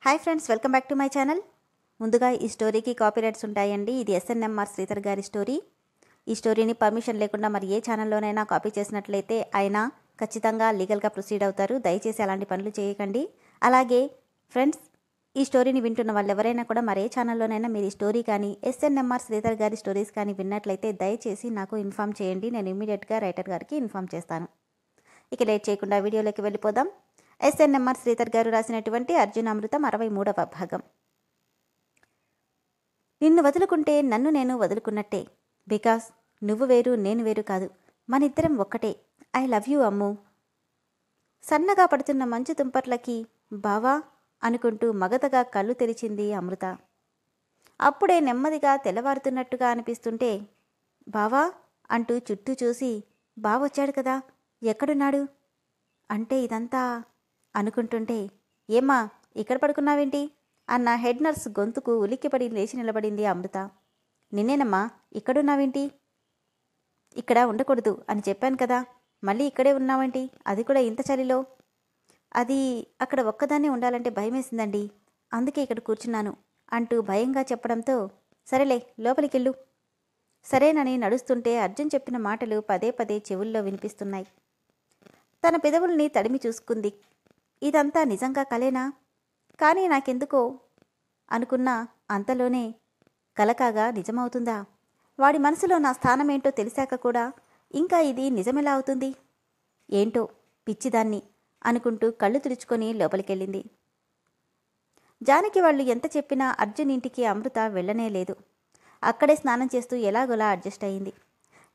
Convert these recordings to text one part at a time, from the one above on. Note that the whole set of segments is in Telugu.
Hi friends, welcome back to my channel. ముందుగా ఈ స్టోరీకి కాపీరైట్స్ ఉంటాయండి. ఇది ఎస్ఎన్ఎంఆర్ శ్రీధర్ గారి స్టోరీ. ఈ స్టోరీని పర్మిషన్ లేకుండా మరి ఏ ఛానల్లోనైనా కాపీ చేసినట్లయితే ఆయన ఖచ్చితంగా లీగల్గా ప్రొసీడ్ అవుతారు. దయచేసి అలాంటి పనులు చేయకండి. అలాగే ఫ్రెండ్స్, ఈ స్టోరీని వింటున్న వాళ్ళు ఎవరైనా కూడా మరే ఛానల్లోనైనా మీరు ఈ స్టోరీ కానీ ఎస్ఎన్ఎంఆర్ శ్రీధర్ గారి స్టోరీస్ కానీ విన్నట్లయితే దయచేసి నాకు ఇన్ఫామ్ చేయండి. నేను ఇమీడియట్గా రైటర్ గారికి ఇన్ఫామ్ చేస్తాను. ఇక లేట్ చేయకుండా వీడియోలోకి వెళ్ళిపోదాం. ఎస్ఎన్ఎంఆర్ శ్రీధర్ గారు రాసినటువంటి అర్జునామృతం 63వ భాగం. నిన్ను వదులుకుంటే నన్ను నేను వదులుకున్నట్టే. బికాస్ నువ్వు వేరు, నేను వేరు కాదు. మనిద్దరం ఒక్కటే. ఐ లవ్ యూ అమ్ము. సన్నగా పడుతున్న మంచు తుంపర్లకి బావా అనుకుంటూ మగతగా కళ్ళు తెరిచింది అమృత. అప్పుడే నెమ్మదిగా తెల్లవారుతున్నట్టుగా అనిపిస్తుంటే బావా అంటూ చుట్టూ చూసి బావొచ్చాడు కదా, ఎక్కడున్నాడు అంటే ఇదంతా అనుకుంటుంటే ఏమ్మా ఇక్కడ పడుకున్నావేంటి అన్న హెడ్ నర్స్ గొంతుకు ఉలిక్కిపడి లేచి నిలబడింది అమృత. నిన్నేనమ్మా, ఇక్కడున్నావేంటి? ఇక్కడ ఉండకూడదు అని చెప్పాను కదా, మళ్ళీ ఇక్కడే ఉన్నావేంటి, అది కూడా ఇంత చలిలో? అది అక్కడ ఒక్కదాన్నే ఉండాలంటే భయమేసిందండి, అందుకే ఇక్కడ కూర్చున్నాను అంటూ భయంగా చెప్పడంతో సరేలే లోపలికెళ్ళు. సరేనని నడుస్తుంటే అర్జున్ చెప్పిన మాటలు పదే పదే చెవుల్లో వినిపిస్తున్నాయి. తన పెదవుల్ని తడిమి చూసుకుంది. ఇదంతా నిజంగా కలేనా? కానీ నాకెందుకో అనుకున్నా అంతలోనే కలకాగా నిజమవుతుందా? వాడి మనసులో నా స్థానమేంటో తెలిసాక కూడా ఇంకా ఇది నిజమెలా అవుతుంది? ఏంటో పిచ్చిదాన్ని అనుకుంటూ కళ్ళు తుడుచుకొని లోపలికెళ్ళింది. జానకి వాళ్ళు ఎంత చెప్పినా అర్జున్ ఇంటికి అమృత వెళ్ళనే లేదు. అక్కడే స్నానం చేస్తూ ఎలాగోలా అడ్జస్ట్ అయింది.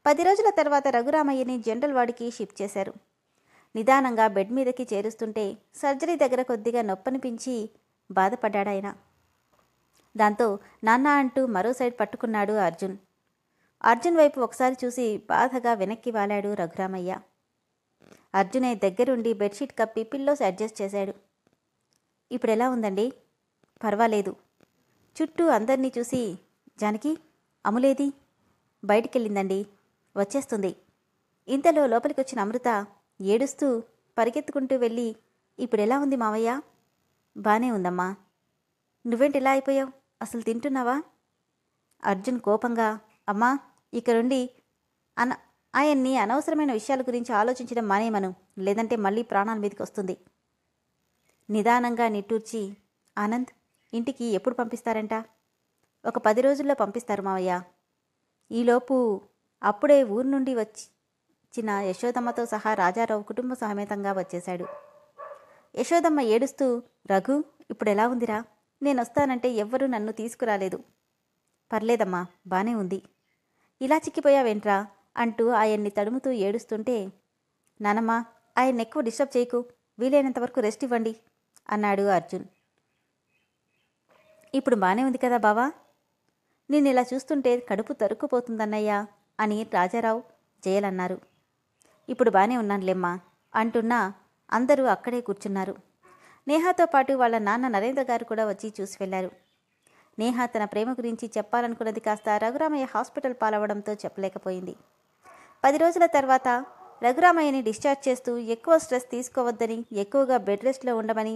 10 రోజుల తర్వాత రఘురామయ్యని జనరల్ వార్డుకి షిఫ్ట్ చేశారు. నిదానంగా బెడ్ మీదకి చేరుస్తుంటే సర్జరీ దగ్గర కొద్దిగా నొప్పనిపించి బాధపడ్డాడాయన. దాంతో నాన్న అంటూ మరో సైడ్ పట్టుకున్నాడు అర్జున్. అర్జున్ వైపు ఒకసారి చూసి బాధగా వెనక్కి వాలాడు రఘురామయ్య. అర్జునే దగ్గరుండి బెడ్షీట్ కప్పి పిల్లోస్ అడ్జస్ట్ చేశాడు. ఇప్పుడెలా ఉందండి? పర్వాలేదు. చుట్టూ అందరినీ చూసి జానకి అములేది? బయటికెళ్ళిందండి, వచ్చేస్తుంది. ఇంతలో లోపలికొచ్చిన అమృత ఏడుస్తూ పరిగెత్తుకుంటూ వెళ్ళి ఇప్పుడెలా ఉంది మావయ్య? బానే ఉందమ్మా. నువ్వేంటిలా అయిపోయావు? అసలు తింటున్నావా? అర్జున్ కోపంగా అమ్మా ఇక్కడుండి ఆయన్ని అనవసరమైన విషయాల గురించి ఆలోచించడం మానేమను, లేదంటే మళ్ళీ ప్రాణాల మీదకి వస్తుంది. నిదానంగా నిట్టూర్చి ఆనంద్ ఇంటికి ఎప్పుడు పంపిస్తారంట? ఒక 10 రోజుల్లో పంపిస్తారు మావయ్య. ఈలోపు అప్పుడే ఊరు నుండి వచ్చిన యశోదమ్మతో సహా రాజారావు కుటుంబ సమేతంగా వచ్చేశాడు. యశోదమ్మ ఏడుస్తూ రఘు ఇప్పుడెలా ఉందిరా? నేనొస్తానంటే ఎవ్వరూ నన్ను తీసుకురాలేదు. పర్లేదమ్మా, బానే ఉంది. ఇలా చిక్కిపోయావేంట్రా అంటూ ఆయన్ని తడుముతూ ఏడుస్తుంటే నానమ్మ ఆయన్ని ఎక్కువ డిస్టర్బ్ చేయకు, వీలైనంతవరకు రెస్ట్ ఇవ్వండి అన్నాడు అర్జున్. ఇప్పుడు బానే ఉంది కదా బావా? నేనిలా చూస్తుంటే కడుపు తరుక్కుపోతుందన్నయ్యా అని రాజారావు జయలన్నారు. ఇప్పుడు బానే ఉన్నానులేమ్మా అంటున్నా అందరూ అక్కడే కూర్చున్నారు. నేహాతో పాటు వాళ్ళ నాన్న నరేంద్ర గారు కూడా వచ్చి చూసి వెళ్లారు. నేహ తన ప్రేమ గురించి చెప్పాలనుకున్నది కాస్త రఘురామయ్య హాస్పిటల్ పాలవడంతో చెప్పలేకపోయింది. 10 రోజుల తర్వాత రఘురామయ్యని డిశ్చార్జ్ చేస్తూ ఎక్కువ స్ట్రెస్ తీసుకోవద్దని, ఎక్కువగా బెడ్ రెస్ట్లో ఉండమని,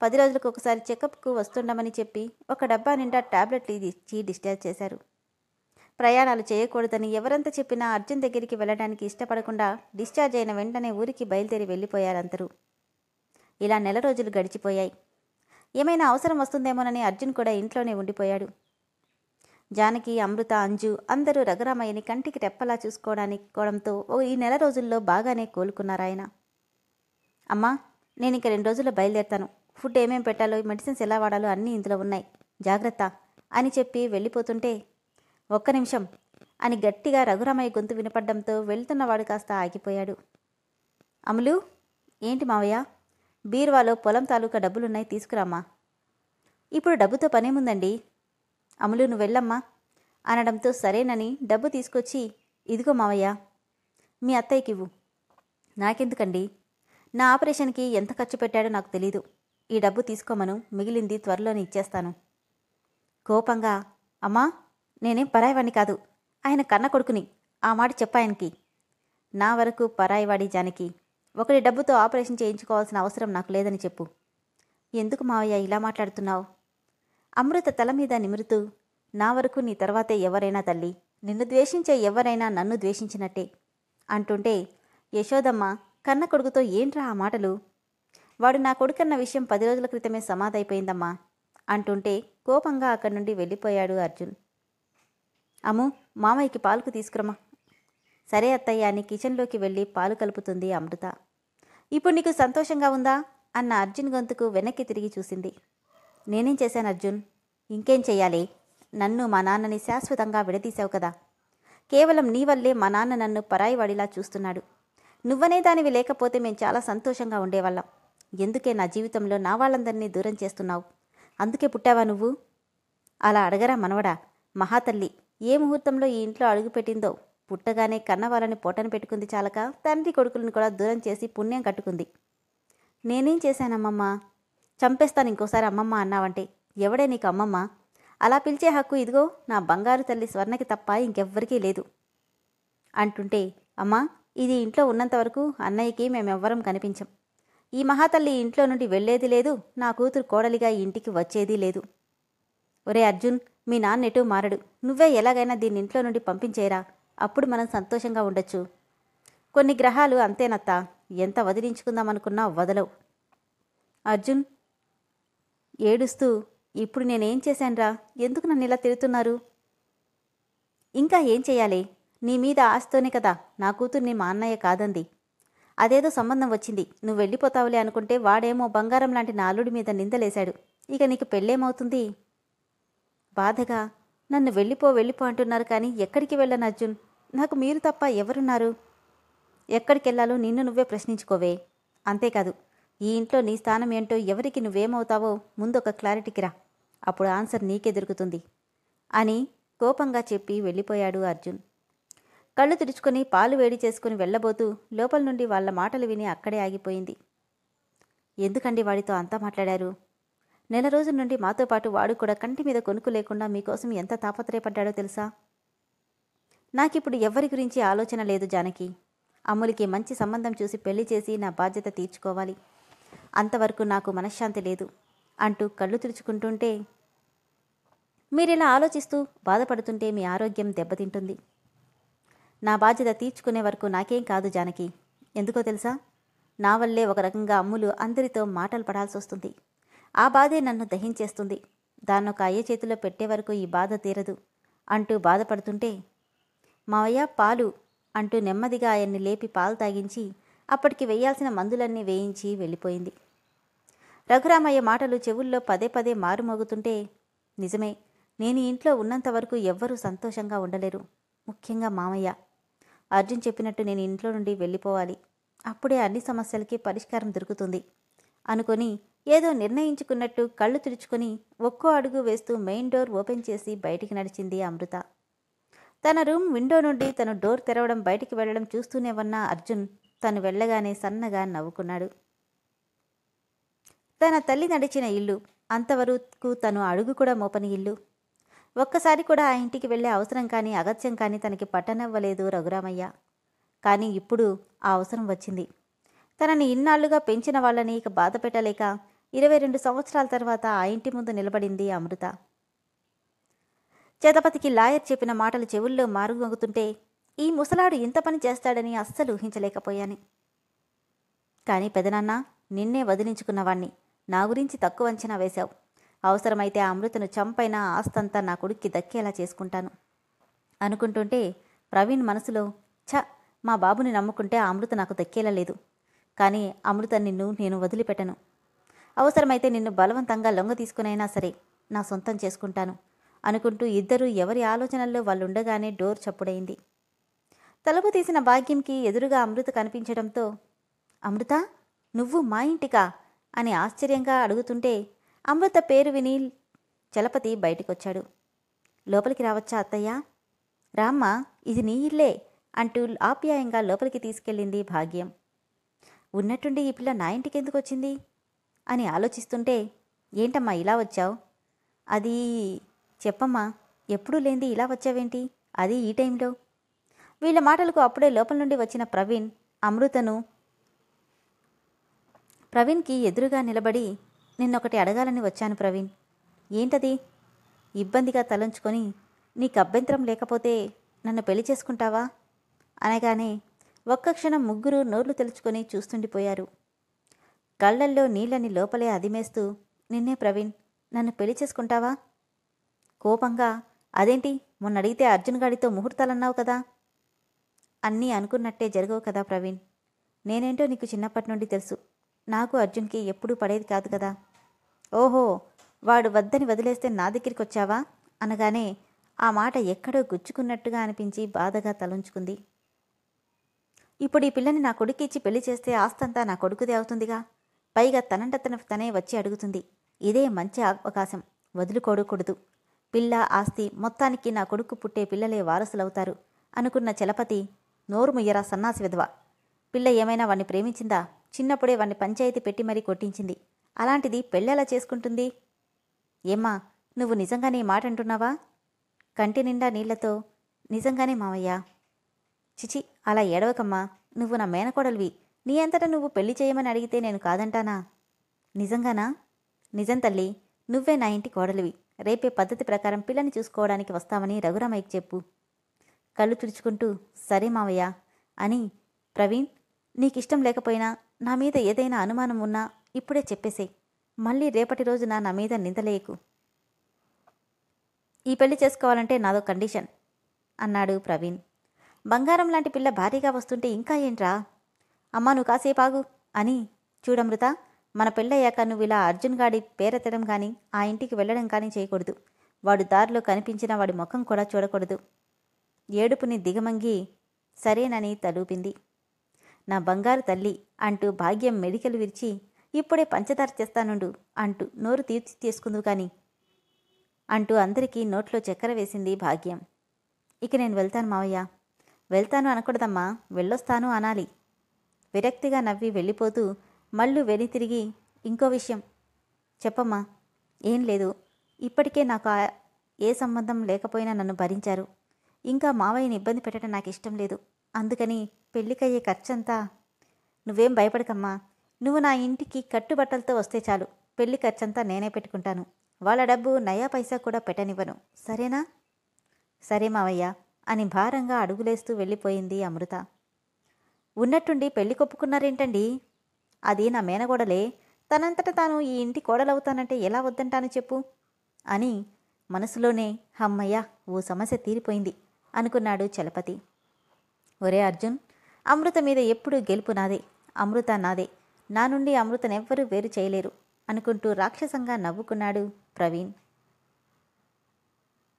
10 రోజులకు ఒకసారి చెకప్కు వస్తుండమని చెప్పి ఒక డబ్బా నిండా టాబ్లెట్లు ఇచ్చి డిశ్చార్జ్ చేశారు. ప్రయాణాలు చేయకూడదని ఎవరంత చెప్పినా అర్జున్ దగ్గరికి వెళ్ళడానికి ఇష్టపడకుండా డిశ్చార్జ్ అయిన వెంటనే ఊరికి బయలుదేరి వెళ్ళిపోయారందరూ. ఇలా నెల రోజులు గడిచిపోయాయి. ఏమైనా అవసరం వస్తుందేమోనని అర్జున్ కూడా ఇంట్లోనే ఉండిపోయాడు. జానకి, అమృత, అంజు అందరూ రఘురామయ్యని కంటికి రెప్పలా చూసుకోవడంతో ఈ నెల రోజుల్లో బాగానే కోలుకున్నారాయన. అమ్మా నేనింక 2 రోజుల్లో బయలుదేరుతాను. ఫుడ్ ఏమేం పెట్టాలో, మెడిసిన్స్ ఎలా వాడాలో అన్నీ ఇందులో ఉన్నాయి, జాగ్రత్త అని చెప్పి వెళ్ళిపోతుంటే ఒక్క నిమిషం అని గట్టిగా రఘురామయ్య గొంతు వినపడ్డంతో వెళ్తున్నవాడు కాస్త ఆగిపోయాడు. అమలు ఏంటి మావయ్య? బీరువాలో పొలం తాలూకా డబ్బులున్నాయి, తీసుకురామ్మా. ఇప్పుడు డబ్బుతో పనేముందండి? అమలు నువ్వు వెళ్ళమ్మా అనడంతో సరేనని డబ్బు తీసుకొచ్చి ఇదిగో మావయ్య మీ అత్తయ్యకివ్వు. నాకెందుకండి? నా ఆపరేషన్కి ఎంత ఖర్చు పెట్టాడో నాకు తెలీదు. ఈ డబ్బు తీసుకోమను, మిగిలింది త్వరలోనే ఇచ్చేస్తాను. కోపంగా అమ్మా నేనేం పరాయివాణ్ణి కాదు, ఆయన కన్న కొడుకుని, ఆ మాట చెప్పాయనకి. నా వరకు పరాయివాడి జానకి, ఒకరి డబ్బుతో ఆపరేషన్ చేయించుకోవాల్సిన అవసరం నాకు లేదని చెప్పు. ఎందుకు మావయ్య ఇలా మాట్లాడుతున్నావు? అమృత తల మీద నిమురుతూ, నా వరకు నీ తర్వాతే ఎవరైనా తల్లి, నిన్ను ద్వేషించే ఎవరైనా నన్ను ద్వేషించినట్టే అంటుంటే, యశోదమ్మ కన్న కొడుకుతో ఏంట్రా ఆ మాటలు? వాడు నా కొడుకన్న విషయం 10 రోజుల క్రితమే సమాధైపోయిందమ్మా అంటుంటే కోపంగా అక్కడి నుండి వెళ్ళిపోయాడు అర్జున్. అమ్ము, మామయ్యకి పాలకు తీసుకురమ్మా. సరే అత్తయ్య అని కిచెన్లోకి వెళ్ళి పాలు కలుపుతుంది అమృత. ఇప్పుడు నీకు సంతోషంగా ఉందా అన్న అర్జున్ గొంతుకు వెనక్కి తిరిగి చూసింది. నేనేం చేశాను అర్జున్? ఇంకేం చెయ్యాలి? నన్ను మా నాన్నని శాశ్వతంగా విడదీశావు కదా. కేవలం నీ వల్లే మా నాన్న నన్ను పరాయివాడిలా చూస్తున్నాడు. నువ్వనే దానివి లేకపోతే మేం చాలా సంతోషంగా ఉండేవాళ్ళం. ఎందుకే నా జీవితంలో నా వాళ్ళందరినీ దూరం చేస్తున్నావు? అందుకే పుట్టావా నువ్వు? అలా అడగరా మనవడా. మహాతల్లి ఏ ముహూర్తంలో ఈ ఇంట్లో అడుగుపెట్టిందో, పుట్టగానే కన్నవాళ్ళని పొట్టను పెట్టుకుంది చాలక తండ్రి కొడుకులను కూడా దూరం చేసి పుణ్యం కట్టుకుంది. నేనేం చేశానమ్మమ్మ? చంపేస్తాను ఇంకోసారి అమ్మమ్మ అన్నావంటే. ఎవడే నీకు అమ్మమ్మ? అలా పిలిచే హక్కు ఇదిగో నా బంగారు తల్లి స్వర్ణకి తప్ప ఇంకెవ్వరికీ లేదు అంటుంటే, అమ్మా ఇది ఇంట్లో ఉన్నంతవరకు అన్నయ్యకి మేమెవ్వరం కనిపించం. ఈ మహాతల్లి ఇంట్లో నుండి వెళ్లేది లేదు, నా కూతురు కోడలిగా ఈ ఇంటికి వచ్చేదీ లేదు. ఒరే అర్జున్, మీ నాన్నెటూ మారడు. నువ్వే ఎలాగైనా దీన్ని ఇంట్లో నుండి పంపించేరా, అప్పుడు మనం సంతోషంగా ఉండొచ్చు. కొన్ని గ్రహాలు అంతేనత్తా, ఎంత వదిలించుకుందామనుకున్నా వదలవు. అర్జున్ ఏడుస్తూ, ఇప్పుడు నేనేం చేశాన్రా? ఎందుకు నన్ను ఇలా తిడుతున్నారు? ఇంకా ఏం చెయ్యాలి? నీ మీద ఆశతోనే కదా నా కూతుర్ని మా అన్నయ్య కాదంది. అదేదో సంబంధం వచ్చింది, నువ్వు వెళ్ళిపోతావులే అనుకుంటే వాడేమో బంగారం లాంటి నా అల్లుడి మీద నిందలేశాడు. ఇక నీకు పెళ్ళేమవుతుంది? బాధగా, నన్ను వెళ్ళిపో అంటున్నారు కానీ ఎక్కడికి వెళ్ళను అర్జున్. నాకు మీరు తప్ప ఎవరున్నారు? ఎక్కడికెళ్లాలో నిన్ను నువ్వే ప్రశ్నించుకోవే. అంతేకాదు, ఈ ఇంట్లో నీ స్థానం ఏంటో, ఎవరికి నువ్వేమవుతావో ముందొక క్లారిటీకి రా, అప్పుడు ఆన్సర్ నీకే దొరుకుతుంది అని కోపంగా చెప్పి వెళ్ళిపోయాడు అర్జున్. కళ్ళు తుడుచుకొని పాలు వేడి చేసుకుని వెళ్లబోతూ లోపల నుండి వాళ్ల మాటలు విని అక్కడే ఆగిపోయింది. ఎందుకండి వాడితో అంతా మాట్లాడారు? నెల రోజుల నుండి మాతో పాటు వాడు కూడా కంటి మీద కొనుక్కు లేకుండా మీకోసం ఎంత తాపత్రయపడ్డాడో తెలుసా? నాకిప్పుడు ఎవ్వరి గురించి ఆలోచన లేదు జానకి. అమ్ములికి మంచి సంబంధం చూసి పెళ్లి చేసి నా బాధ్యత తీర్చుకోవాలి. అంతవరకు నాకు మనశ్శాంతి లేదు అంటూ కళ్ళు తుడుచుకుంటుంటే, మీరిలా ఆలోచిస్తూ బాధపడుతుంటే మీ ఆరోగ్యం దెబ్బతింటుంది. నా బాధ్యత తీర్చుకునే వరకు నాకేం కాదు జానకి. ఎందుకో తెలుసా? నా వల్లే ఒక రకంగా అమ్ములు అందరితో మాటలు పడాల్సి వస్తుంది. ఆ బాధే నన్ను దహించేస్తుంది. దాన్నొక అయ్య చేతిలో పెట్టే వరకు ఈ బాధ తీరదు అంటూ బాధపడుతుంటే, మావయ్య పాలు అంటూ నెమ్మదిగా ఆయన్ని లేపి పాలు తాగించి అప్పటికి వేయాల్సిన మందులన్నీ వేయించి వెళ్ళిపోయింది. రఘురామయ్య మాటలు చెవుల్లో పదే పదే మారుమోగుతుంటే, నిజమే, నేను ఇంట్లో ఉన్నంతవరకు ఎవ్వరూ సంతోషంగా ఉండలేరు, ముఖ్యంగా మామయ్య. అర్జున్ చెప్పినట్టు నేను ఇంట్లో నుండి వెళ్ళిపోవాలి, అప్పుడే అన్ని సమస్యలకి పరిష్కారం దొరుకుతుంది అనుకొని ఏదో నిర్ణయించుకున్నట్టు కళ్ళు తుడుచుకొని ఒక్కో అడుగు వేస్తూ మెయిన్ డోర్ ఓపెన్ చేసి బయటికి నడిచింది అమృత. తన రూమ్ విండో నుండి తను డోర్ తెరవడం బయటికి వెళ్లడం చూస్తూనే ఉన్న అర్జున్ తను వెళ్ళగానే సన్నగా నవ్వుకున్నాడు. తన తల్లి నడిచిన ఇల్లు, అంతవరకు తను అడుగు కూడా మోపని ఇల్లు. ఒక్కసారి కూడా ఆ ఇంటికి వెళ్లే అవసరం కానీ అగత్యం కానీ తనకి పట్టనవ్వలేదు రఘురామయ్య. కానీ ఇప్పుడు ఆ అవసరం వచ్చింది. తనని ఇన్నాళ్లుగా పెంచిన వాళ్ళని ఇక బాధ పెట్టలేక 22 సంవత్సరాల తర్వాత ఆ ఇంటి ముందు నిలబడింది అమృత. చదపతికి లాయర్ చెప్పిన మాటలు చెవుల్లో మారుమోగుతుంటే, ఈ ముసలాడు ఇంత పని చేస్తాడని అస్సలు ఊహించలేకపోయాను. కానీ పెదనాన్న, నిన్నే వదిలించుకున్నవాణ్ణి నా గురించి తక్కువ అంచనా వేశావు. అవసరమైతే ఆ అమృతను చంపైనా ఆస్తంతా నా కొడుక్కి దక్కేలా చేసుకుంటాను అనుకుంటుంటే, ప్రవీణ్ మనసులో, మా బాబుని నమ్ముకుంటే ఆ అమృత నాకు దక్కేలా లేదు. కానీ అమృత నేను వదిలిపెట్టను. అవసరమైతే నిన్ను బలవంతంగా లొంగ తీసుకునైనా సరే నా సొంతం చేసుకుంటాను అనుకుంటూ ఇద్దరూ ఎవరి ఆలోచనల్లో వాళ్ళుండగానే డోర్ చప్పుడైంది. తలుపు తీసిన భాగ్యంకి ఎదురుగా అమృత కనిపించడంతో, అమృత, నువ్వు మా ఇంటికా అని ఆశ్చర్యంగా అడుగుతుంటే, అమృత పేరు విని చలపతి బయటికొచ్చాడు. లోపలికి రావచ్చా అత్తయ్య? రామ్మా, ఇది నీ ఇల్లే అంటూ ఆప్యాయంగా లోపలికి తీసుకెళ్ళింది భాగ్యం. ఉన్నట్టుండి ఈ పిల్ల నా ఇంటికెందుకు వచ్చింది అని ఆలోచిస్తుంటే, ఏంటమ్మా ఇలా వచ్చావు? అది చెప్పమ్మా, ఎప్పుడూ లేంది ఇలా వచ్చావేంటి, అది ఈ టైంలో? వీళ్ళ మాటలకు అప్పుడే లోపల నుండి వచ్చిన ప్రవీణ్కి ఎదురుగా నిలబడి, నిన్నొకటి అడగాలని వచ్చాను ప్రవీణ్. ఏంటది? ఇబ్బందిగా తలంచుకొని, నీకు అభ్యంతరం లేకపోతే నన్ను పెళ్లి చేసుకుంటావా అనగానే ఒక్క క్షణం ముగ్గురు నోర్లు తెరుచుకొని చూస్తుండిపోయారు. కళ్ళల్లో నీళ్ళని లోపలే అదిమేస్తూ, నిన్నే ప్రవీణ్, నన్ను పెళ్లి చేసుకుంటావా? కోపంగా, అదేంటి మొన్న అడిగితే అర్జున్ గాడితో ముహూర్తాలన్నావు కదా? అన్నీ అనుకున్నట్టే జరగవు కదా ప్రవీణ్. నేనేంటో నీకు చిన్నప్పటి నుండి తెలుసు. నాకు అర్జున్కి ఎప్పుడూ పడేది కాదు కదా. ఓహో, వాడు వద్దని వదిలేస్తే నా దగ్గరికి వచ్చావా అనగానే ఆ మాట ఎక్కడో గుచ్చుకున్నట్టుగా అనిపించి బాధగా తలంచుకుంది. ఇప్పుడు ఈ పిల్లని నా కొడుకు ఇచ్చి పెళ్లి చేస్తే ఆస్తంతా నా కొడుకుదే అవుతుందిగా. పైగా తనే వచ్చి అడుగుతుంది. ఇదే మంచి అవకాశం, వదులుకోడకూడదు. పిల్ల ఆస్తి మొత్తానికి నా కొడుకు పుట్టే పిల్లలే వారసులవుతారు అనుకున్న చలపతి, నోరు ముయ్యరా సన్నాసి విధవ. పిల్ల ఏమైనా వాణ్ణి ప్రేమించిందా? చిన్నప్పుడే వాణ్ణి పంచాయతీ పెట్టి మరీ కొట్టించింది. అలాంటిది పెళ్ళెలా చేసుకుంటుంది? ఏమ్మా, నువ్వు నిజంగానే మాట అంటున్నావా? కంటి నిండా నీళ్లతో, నిజంగానే మావయ్యా. చిచి, అలా ఏడవకమ్మా. నువ్వు నా మేనకోడలివి. నీ అంతటా నువ్వు పెళ్లి చేయమని అడిగితే నేను కాదంటానా? నిజంగానా? నిజం తల్లి, నువ్వే నా ఇంటి కోడలివి. రేపే పద్ధతి ప్రకారం పిల్లని చూసుకోవడానికి వస్తామని రఘురామయ్యకి చెప్పు. కళ్ళు తుడుచుకుంటూ, సరే మావయ్య అని, ప్రవీణ్, నీకిష్టం లేకపోయినా, నా మీద ఏదైనా అనుమానం ఉన్నా ఇప్పుడే చెప్పేసేయ్. మళ్ళీ రేపటి రోజున నా మీద నిందలేయకు. ఈ పెళ్లి చేసుకోవాలంటే నాదో కండిషన్ అన్నాడు ప్రవీణ్. బంగారం లాంటి పిల్ల భారీగా వస్తుంటే ఇంకా ఏంట్రా? అమ్మా, నువ్వు కాసేపు ఆగు అని, చూడమృత, మన పెళ్ళయ్యాక నువ్వు ఇలా అర్జున్ గాడి పేరెత్తడం కానీ ఆ ఇంటికి వెళ్ళడం కానీ చేయకూడదు. వాడు దారిలో కనిపించిన వాడి ముఖం కూడా చూడకూడదు. ఏడుపుని దిగమంగి సరేనని తలూపింది. నా బంగారు తల్లి అంటూ భాగ్యం మెడికలు విరిచి, ఇప్పుడే పంచదార చేస్తానుండు అంటూ నోరు తీసుకుందు కాని అంటూ అందరికీ నోట్లో చక్కెర వేసింది భాగ్యం. ఇక నేను వెళ్తాను మావయ్య. వెళ్తాను అనకూడదమ్మా, వెళ్ళొస్తాను అనాలి. విరక్తిగా నవ్వి వెళ్ళిపోతూ మళ్ళు వెనుతిరిగి, ఇంకో విషయం చెప్పమ్మా. ఏం లేదు, ఇప్పటికే నాకు ఏ సంబంధం లేకపోయినా నన్ను భరించారు. ఇంకా మావయ్యని ఇబ్బంది పెట్టడం నాకు ఇష్టం లేదు. అందుకని పెళ్ళికయ్యే ఖర్చంతా. నువ్వేం భయపడకమ్మా. నువ్వు నా ఇంటికి కట్టుబట్టలతో వస్తే చాలు. పెళ్లి ఖర్చంతా నేనే పెట్టుకుంటాను. వాళ్ళ డబ్బు నయా పైసా కూడా పెట్టనివ్వను. సరేనా? సరే మావయ్య అని భారంగా అడుగులేస్తూ వెళ్ళిపోయింది అమృత. ఉన్నట్టుండి పెళ్లి కొప్పుకున్నారేంటండి? అది నా మేనగోడలే. తనంతట తాను ఈ ఇంటి కోడలవుతానంటే ఎలా వద్దంటాను చెప్పు అని మనసులోనే, హమ్మయ్య, ఓ సమస్య తీరిపోయింది అనుకున్నాడు చలపతి. ఒరే అర్జున్, అమృత మీద ఎప్పుడూ గెలుపు నాదే, అమృత నాదే. నా నుండి అమృతనెవ్వరూ వేరు చేయలేరు అనుకుంటూ రాక్షసంగా నవ్వుకున్నాడు ప్రవీణ్.